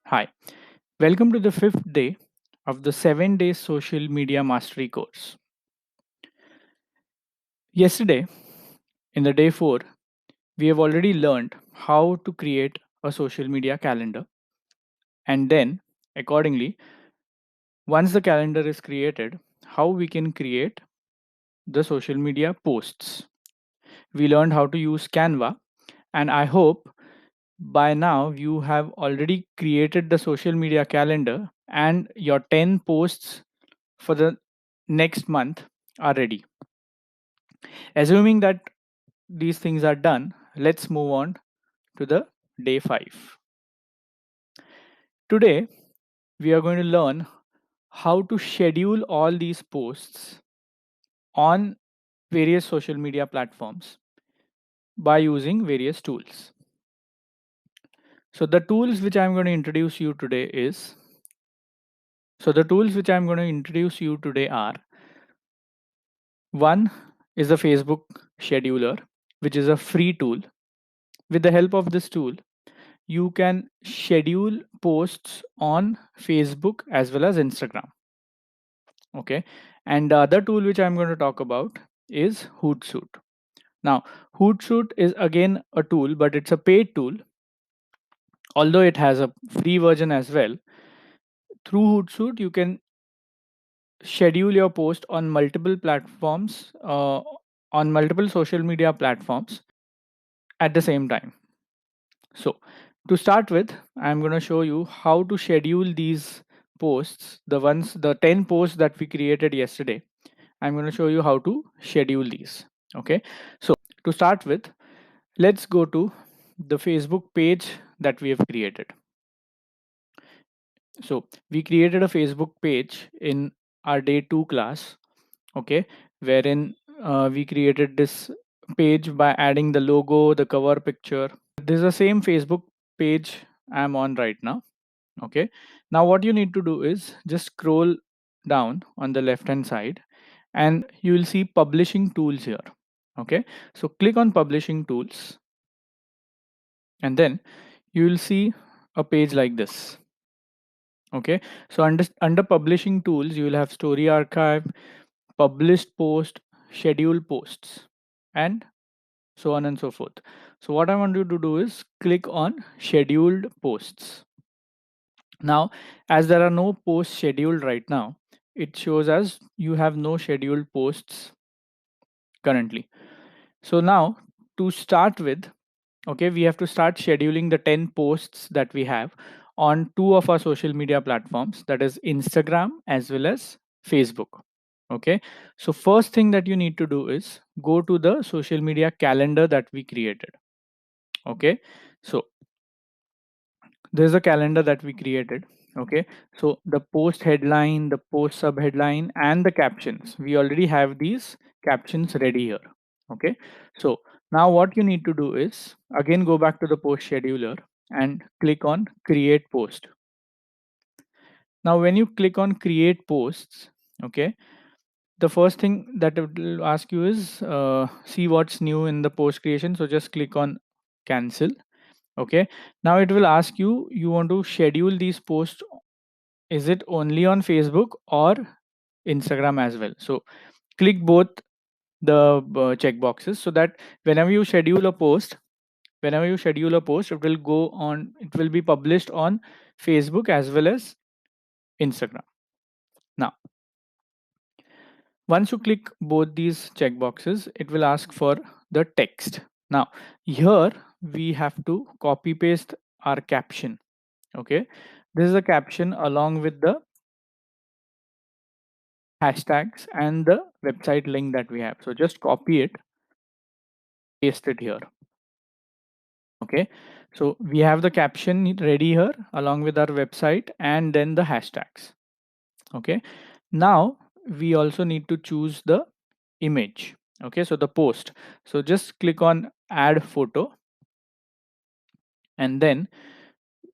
Hi, welcome to the fifth day of the 7 day social media mastery course. Yesterday, in the day 4, we have already learned how to create a social media calendar, and then, accordingly, once the calendar is created, how we can create the social media posts. We learned how to use Canva, and I hope by now you have already created the social media calendar and your 10 posts for the next month are ready. Assuming that these things are done, let's move on to the day 5. Today, we are going to learn how to schedule all these posts on various social media platforms by using various tools. So the tools which I'm going to introduce you today is the tools which I'm going to introduce you today are: one is the Facebook scheduler, which is a free tool. With the help of this tool, you can schedule posts on Facebook as well as Instagram. Okay. And the other tool which I'm going to talk about is Hootsuite. Now, Hootsuite is again a tool, but it's a paid tool, although it has a free version as well. Through Hootsuite, you can schedule your post on multiple platforms, on multiple social media platforms at the same time. So, to start with, I'm going to show you how to schedule these posts, the 10 posts that we created yesterday. I'm going to show you how to schedule these. Okay. So, to start with, let's go to the Facebook page that we have created. So, we created a Facebook page in our day 2 class. Okay. Wherein we created this page by adding the logo, the cover picture. This is the same Facebook page I'm on right now. Okay. Now what you need to do is just scroll down on the left hand side and you will see publishing tools here. Okay. So click on publishing tools and then you will see a page like this. Okay. So under publishing tools, you will have story archive, published post, schedule posts, and so on and so forth. So what I want you to do is click on scheduled posts. Now, as there are no posts scheduled right now, it shows as you have no scheduled posts currently. So now to start with, okay, we have to start scheduling the 10 posts that we have on two of our social media platforms, that is Instagram as well as Facebook. Okay. So first thing that you need to do is go to the social media calendar that we created. Okay. So there's a calendar that we created. Okay. So the post headline, the post sub headline, and the captions, we already have these captions ready here. Okay. So now what you need to do is again go back to the post scheduler and click on create post. Now when you click on create posts, okay, the first thing that it will ask you is see what's new in the post creation. So just click on cancel. Okay. Now it will ask you, you want to schedule these posts, is it only on Facebook or Instagram as well? So click both the check boxes so that whenever you schedule a post, it will go on, it will be published on Facebook as well as Instagram. Now once you click both these check boxes, it will ask for the text. Now here we have to copy paste our caption. Okay. This is a caption along with the hashtags and the website link that we have. So just copy it, paste it here. Okay. So we have the caption ready here along with our website and then the hashtags. Okay. Now we also need to choose the image. Okay. So the post. So just click on add photo and then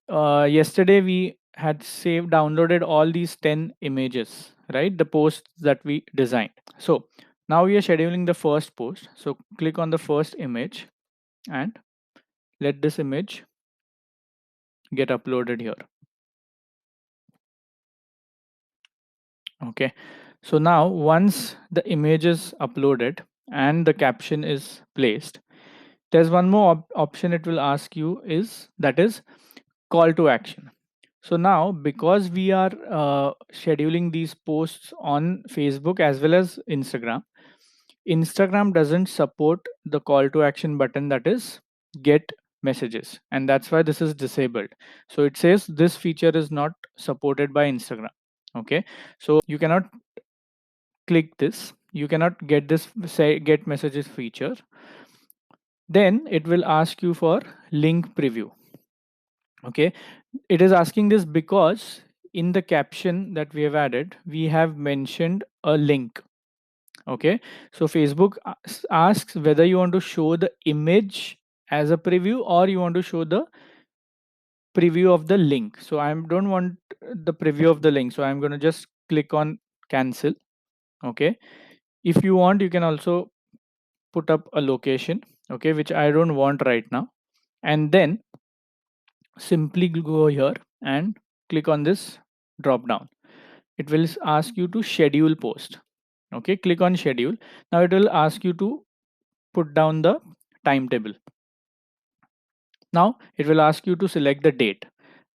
yesterday we had downloaded all these 10 images, right? The posts that we designed. So now we are scheduling the first post. So click on the first image and let this image get uploaded here. Okay, so now once the image is uploaded and the caption is placed, there's one more option it will ask you, is that is call to action. So now, because we are scheduling these posts on Facebook as well as Instagram, Instagram doesn't support the call to action button, that is get messages, and that's why this is disabled. So it says this feature is not supported by Instagram. Okay, so you cannot click this, you cannot get this say get messages feature. Then it will ask you for link preview. Okay, it is asking this because in the caption that we have added, we have mentioned a link. Okay, so Facebook asks whether you want to show the image as a preview or you want to show the preview of the link. So I don't want the preview of the link, so I'm going to just click on cancel. Okay, if you want, you can also put up a location, okay, which I don't want right now. And then simply go here and click on this drop down. It will ask you to schedule post. Okay, click on schedule. Now it will ask you to put down the timetable. Now it will ask you to select the date.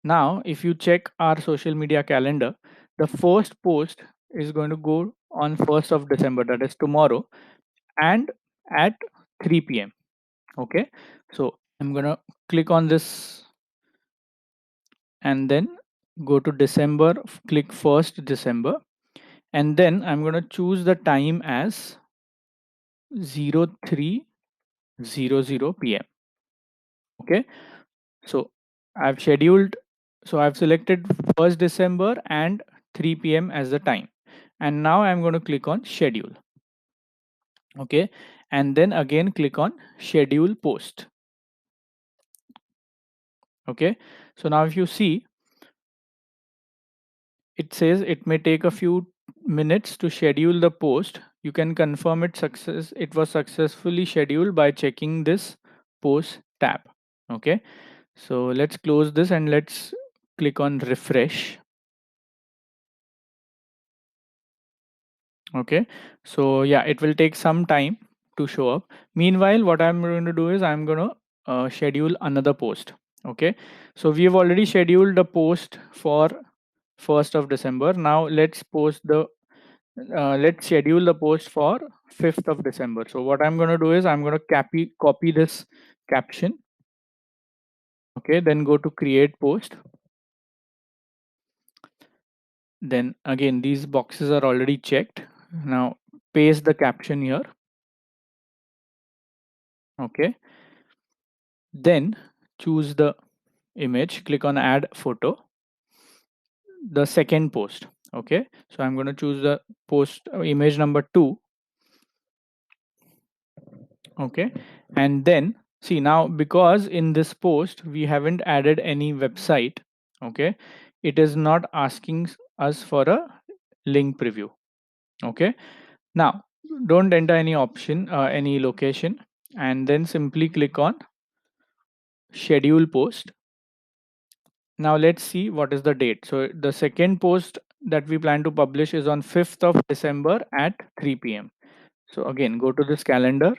Now if you check our social media calendar, the first post is going to go on 1st of December, that is tomorrow, and at 3 p.m. Okay, so I'm gonna click on this and then go to December, click 1st December, and then I'm gonna choose the time as 0300 p.m. Okay, so I've scheduled, so I've selected 1st December and 3 p.m. as the time, and now I'm going to click on schedule. Okay, and then again click on schedule post. Okay, so now if you see, it says it may take a few minutes to schedule the post. You can confirm it was successfully scheduled by checking this post tab. Okay, so let's close this and let's click on refresh. Okay, so yeah, it will take some time to show up. Meanwhile, what I'm going to do is I'm going to schedule another post. Okay, so we have already scheduled the post for 1st of December. Now let's schedule the post for 5th of December. So what I'm going to do is I'm going to copy this caption. Okay, then go to create post. Then again, these boxes are already checked. Now paste the caption here. Okay, then choose the image, click on add photo, the second post. Okay, so I'm going to choose the post image number 2. Okay, and then see, now because in this post we haven't added any website, okay, it is not asking us for a link preview. Okay, now don't enter any option, any location, and then simply click on schedule post. Now let's see what is the date. So the second post that we plan to publish is on 5th of December at 3 p.m. So again, go to this calendar,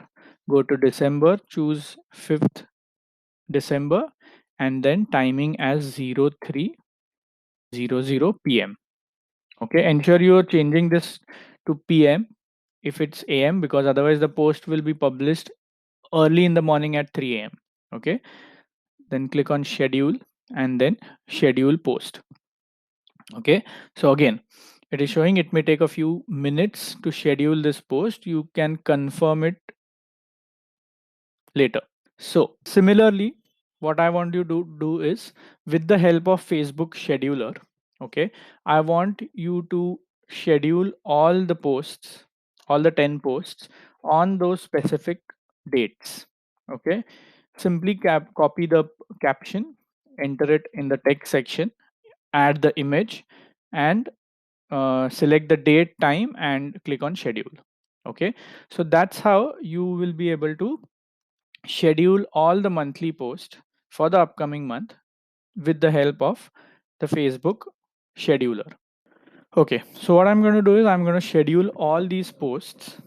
go to December, choose 5th December, and then timing as 0300 p.m. Okay, ensure you're changing this to p.m. if it's a.m. because otherwise the post will be published early in the morning at 3 a.m. Okay, then click on schedule and then schedule post. Okay, so again, it is showing it may take a few minutes to schedule this post. You can confirm it later. So similarly, what I want you to do is, with the help of Facebook scheduler, okay, I want you to schedule all the posts, all the 10 posts on those specific dates. Okay, simply copy the caption, enter it in the text section, add the image, and select the date, time, and click on schedule. Okay, so that's how you will be able to schedule all the monthly posts for the upcoming month with the help of the Facebook scheduler. Okay, so what I'm going to do is I'm going to schedule all these posts.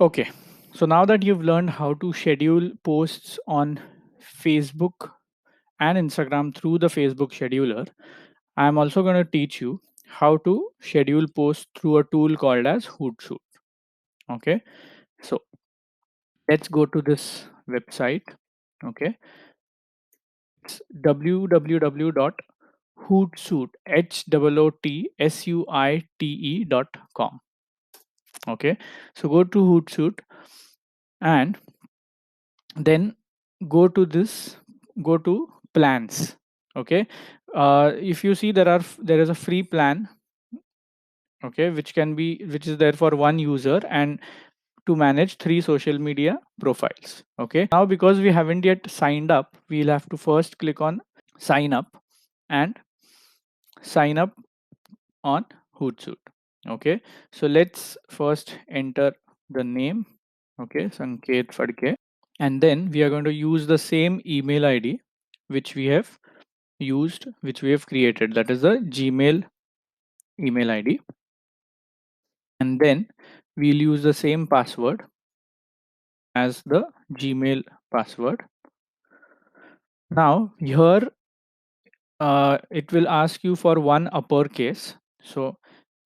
Okay, so now that you've learned how to schedule posts on Facebook and Instagram through the Facebook scheduler, I'm also going to teach you how to schedule posts through a tool called as Hootsuite. Okay, so let's go to this website. Okay, it's www.hootsuite.com. Okay, so go to Hootsuite and then go to this, go to plans. Okay, if you see there is a free plan, okay, which is there for one user and to manage 3 social media profiles. Okay, now because we haven't yet signed up, we'll have to first click on sign up and sign up on Hootsuite. Okay, so let's first enter the name. Okay, Sanket Fadke, and then we are going to use the same email ID which we have which we have created, that is the Gmail email ID, and then we'll use the same password as the Gmail password. Now here it will ask you for one uppercase. So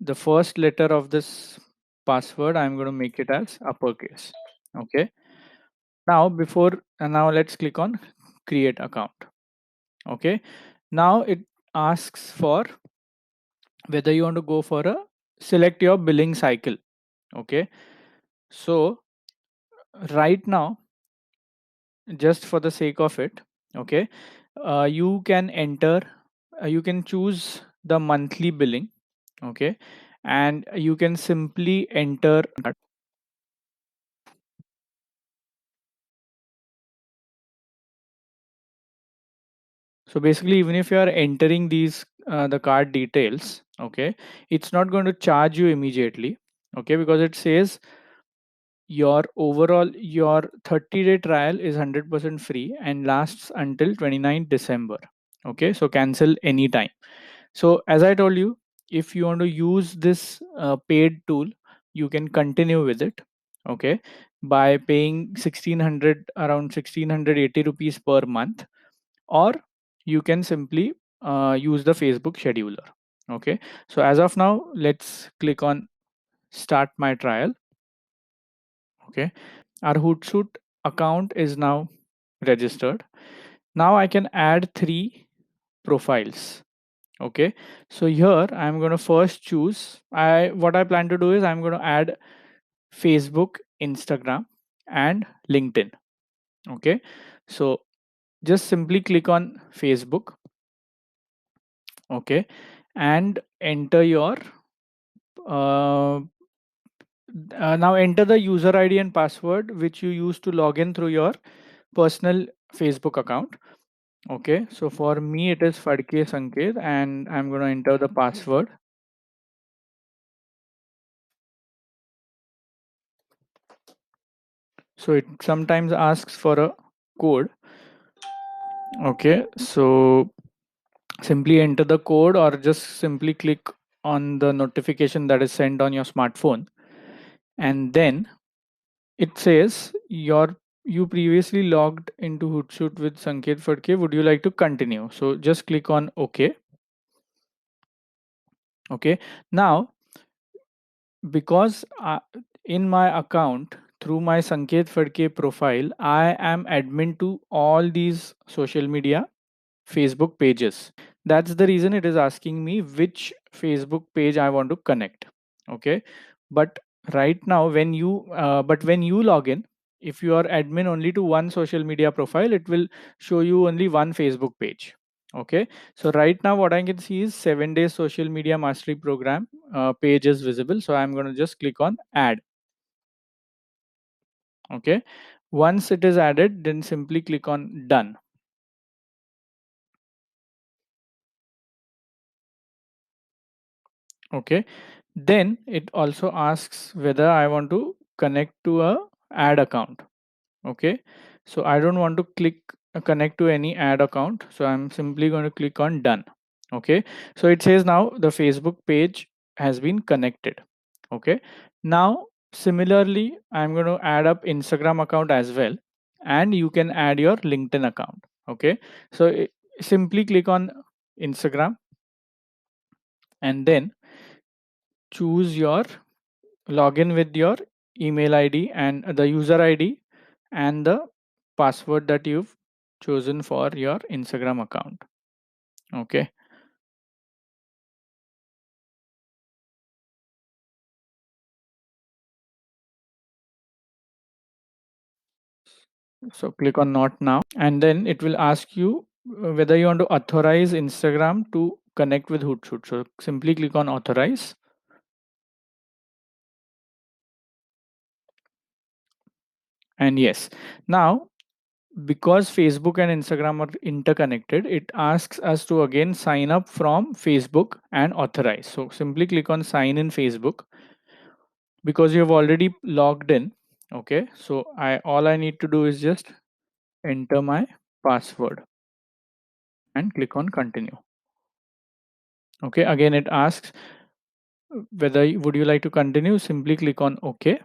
the first letter of this password, I'm going to make it as uppercase. Okay. Now let's click on create account. Okay. Now it asks for whether you want to go for a select your billing cycle. Okay. So right now, just for the sake of it, okay, you can enter, you can choose the monthly billing. Okay, and you can simply enter. So basically, even if you are entering these the card details, okay, it's not going to charge you immediately. Okay, because it says your 30-day trial is 100% free and lasts until 29th December. Okay, so cancel anytime. So as I told you, if you want to use this paid tool, you can continue with it. Okay, by paying 1600, around 1680 rupees per month, or you can simply use the Facebook scheduler. Okay, so as of now, let's click on start my trial. Okay, our Hootsuite account is now registered. Now I can add 3 profiles. Okay, so here I'm going to first choose, what I plan to do is I'm going to add Facebook, Instagram, and LinkedIn. Okay, so just simply click on Facebook. Okay, and enter your uh, now enter the user ID and password which you use to log in through your personal Facebook account. Okay, so for me it is Fadke Sanket and I'm going to enter the password. So it sometimes asks for a code. Okay, so simply enter the code or just simply click on the notification that is sent on your smartphone, and then it says you previously logged into Hootsuite with Sanket Fadke. Would you like to continue? So just click on OK. Okay, now because in my account through my Sanket Fadke profile, I am admin to all these social media Facebook pages. That's the reason it is asking me which Facebook page I want to connect. Okay, but right now when you log in, if you are admin only to one social media profile, it will show you only one Facebook page. Okay, so right now what I can see is 7 days social media mastery program page is visible. So I'm going to just click on add. Okay, once it is added, then simply click on done. Okay, then it also asks whether I want to connect to a ad account. Okay, so I don't want to click connect to any ad account, so I'm simply going to click on done. Okay, so it says now the Facebook page has been connected. Okay, now similarly I'm going to add up Instagram account as well, and you can add your LinkedIn account. Okay, so simply click on Instagram and then choose your login with your email ID and the user ID and the password that you've chosen for your Instagram account. Okay, so click on not now, and then it will ask you whether you want to authorize Instagram to connect with Hootsuite. So simply click on authorize, and yes, now because Facebook and Instagram are interconnected, it asks us to again sign up from Facebook and authorize. So simply click on sign in Facebook because you have already logged in. Okay, so I all I need to do is just enter my password and click on continue. Okay, again it asks whether would you like to continue. Simply click on OK,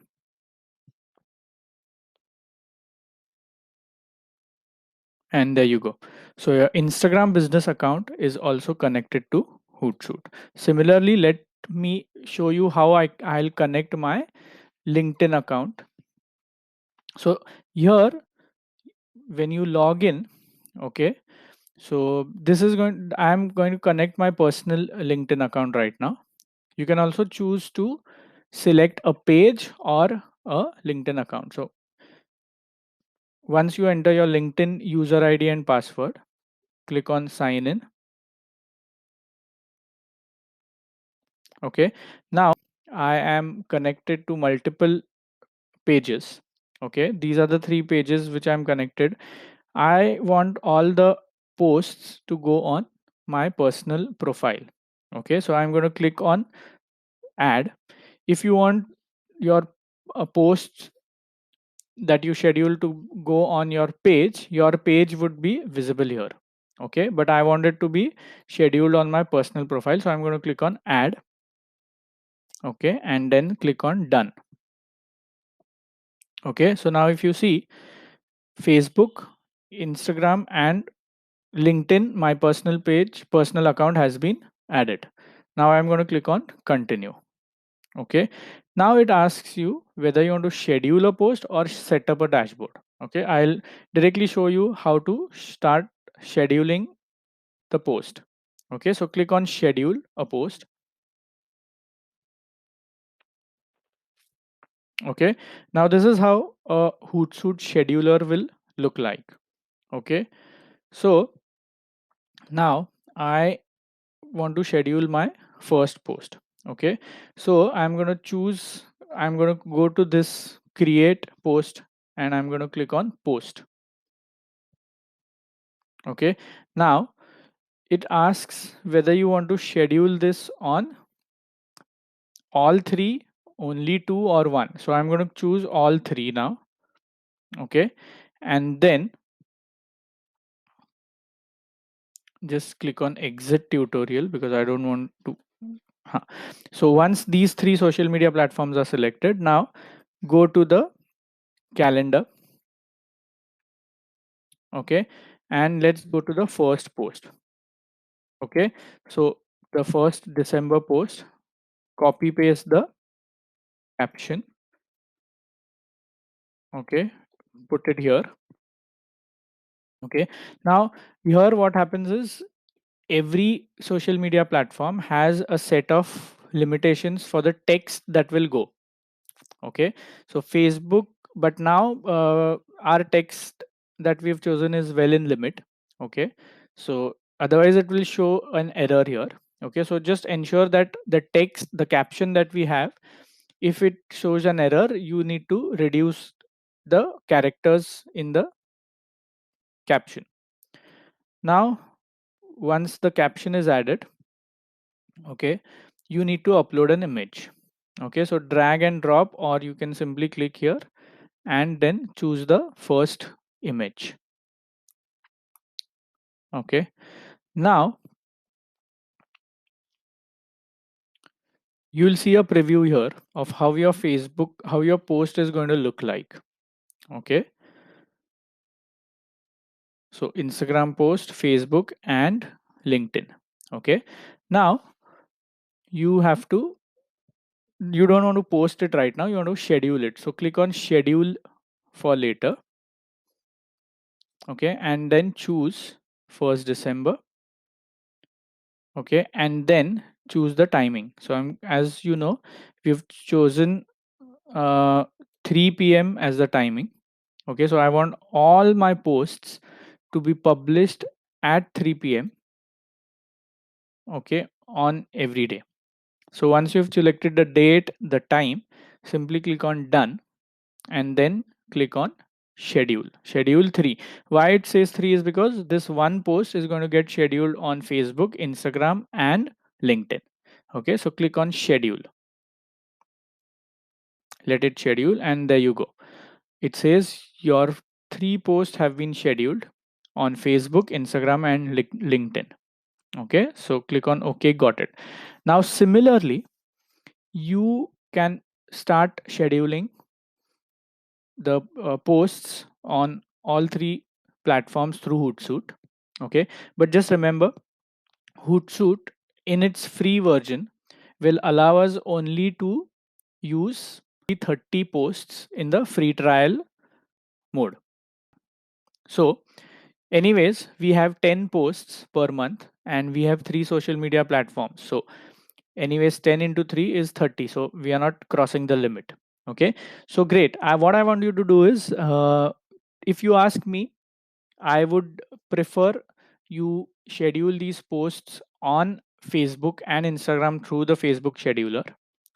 and there you go. So your Instagram business account is also connected to Hootsuite. Similarly, let me show you how I'll connect my LinkedIn account. So here when you log in, okay, so this is going I'm going to connect my personal LinkedIn account right now. You can also choose to select a page or a LinkedIn account. So once you enter your LinkedIn user ID and password, click on sign in. Okay, now I am connected to multiple pages. Okay, these are the 3 pages which I'm connected. I want all the posts to go on my personal profile. Okay, so I'm going to click on add. If you want your posts that you schedule to go on your page would be visible here. Okay, but I want it to be scheduled on my personal profile, so I'm going to click on add. Okay, and then click on done. Okay, so now if you see Facebook, Instagram, and LinkedIn, my personal account has been added. Now I'm going to click on continue. Okay, now it asks you whether you want to schedule a post or set up a dashboard. Okay, I'll directly show you how to start scheduling the post. Okay, so click on schedule a post. Okay, now this is how a Hootsuite scheduler will look like. Okay, so now I want to schedule my first post. Okay, so I'm going to go to this create post and I'm going to click on post. Okay, now it asks whether you want to schedule this on all three, only two, or one. So I'm going to choose all three now. Okay, and then just click on exit tutorial because I don't want to. Huh. So once these 3 social media platforms are selected, now go to the calendar. Okay, and let's go to the first post. Okay, so the first December post, copy paste the caption. Okay, put it here. Okay, now here what happens is every social media platform has a set of limitations for the text that will go. Okay, so Facebook, but now our text that we've chosen is well in limit. Okay, so otherwise it will show an error here. Okay, so just ensure that the text, the caption that we have, if it shows an error, you need to reduce the characters in the caption. Now, once the caption is added, okay, you need to upload an image. Okay, so drag and drop, or you can simply click here and then choose the first image. Okay, now you will see a preview here of how your how your post is going to look like. Okay, so Instagram post, Facebook, and LinkedIn. Okay, now you have to, you don't want to post it right now, you want to schedule it. So click on schedule for later. Okay, and then choose 1st December. Okay, and then choose the timing. So as you know, we've chosen uh, 3 p.m. as the timing. Okay, so I want all my posts to be published at 3 p.m. Okay, on every day. So once you've selected the date, the time, simply click on done and then click on schedule 3. Why it says 3 is because this one post is going to get scheduled on Facebook, Instagram, and LinkedIn. Okay, so click on schedule, let it schedule, and there you go. It says your 3 posts have been scheduled on Facebook, Instagram, and LinkedIn. Okay, so click on OK, got it. Now similarly, you can start scheduling the posts on all 3 platforms through Hootsuite. Okay, but just remember, Hootsuite in its free version will allow us only to use 30 posts in the free trial mode. So anyways, we have 10 posts per month and we have 3 social media platforms. So anyways, 10 into 3 is 30. So we are not crossing the limit. Okay, so great. What I want you to do is, if you ask me, I would prefer you schedule these posts on Facebook and Instagram through the Facebook scheduler.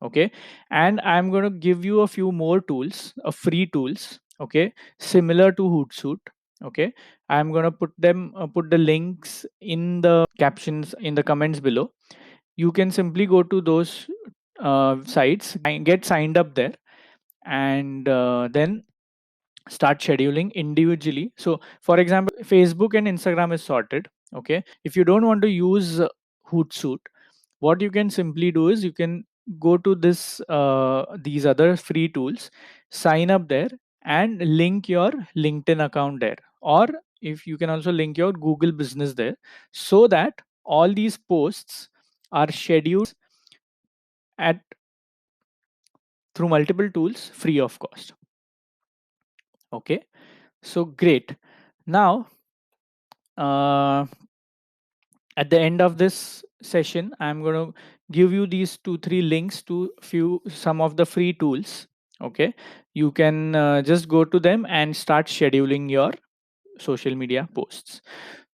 Okay, and I'm going to give you a few more tools, free tools. Okay, similar to Hootsuite. Okay, I'm going to put the links in the captions in the comments below. You can simply go to those sites and get signed up there, and then start scheduling individually. So for example, Facebook and Instagram is sorted. Okay, if you don't want to use Hootsuite, what you can simply do is you can go to these other free tools, sign up there, and link your LinkedIn account there, or if you can also link your Google business there, so that all these posts are scheduled at through multiple tools free of cost. Okay, so great. Now at the end of this session, I'm going to give you these 2-3 links to some of the free tools. Okay, you can just go to them and start scheduling your social media posts.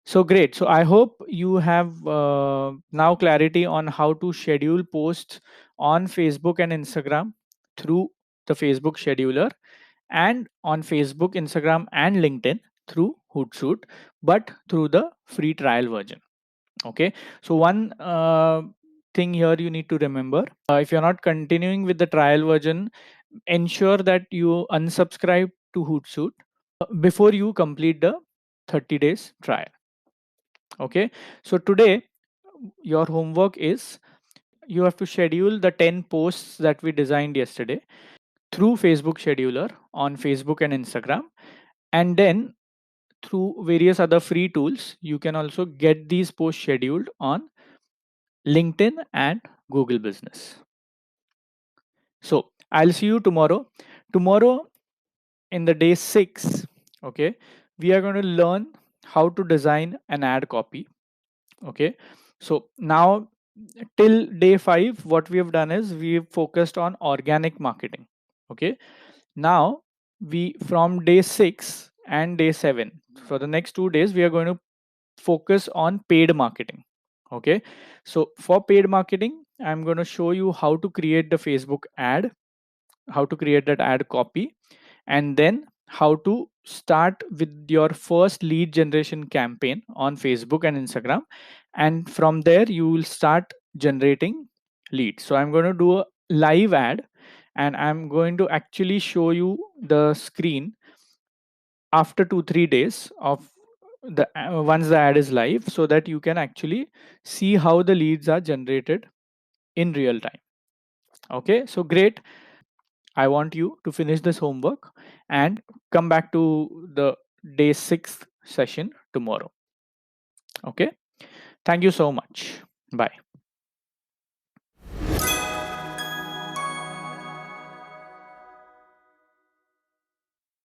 So great. So I hope you have now clarity on how to schedule posts on Facebook and Instagram through the Facebook scheduler, and on Facebook, Instagram, and LinkedIn through Hootsuite, but through the free trial version. Okay, so one thing here you need to remember, if you're not continuing with the trial version, ensure that you unsubscribe to Hootsuite before you complete the 30 days trial. Okay, so today your homework is, you have to schedule the 10 posts that we designed yesterday through Facebook scheduler on Facebook and Instagram, and then through various other free tools you can also get these posts scheduled on LinkedIn and Google Business. So I'll see you tomorrow. Tomorrow in the day 6, okay, we are going to learn how to design an ad copy. Okay, so now till day 5, what we have done is we've focused on organic marketing. Okay, now we from day 6 and day 7, for the next 2 days, we are going to focus on paid marketing. Okay, so for paid marketing, I'm going to show you how to create the Facebook ad, how to create that ad copy, and then how to start with your first lead generation campaign on Facebook and Instagram. And from there, you will start generating leads. So I'm going to do a live ad, and I'm going to actually show you the screen after 2 3 days of the once the ad is live, so that you can actually see how the leads are generated in real time. Okay, so great. I want you to finish this homework and come back to the day 6 session tomorrow. Okay. Thank you so much. Bye.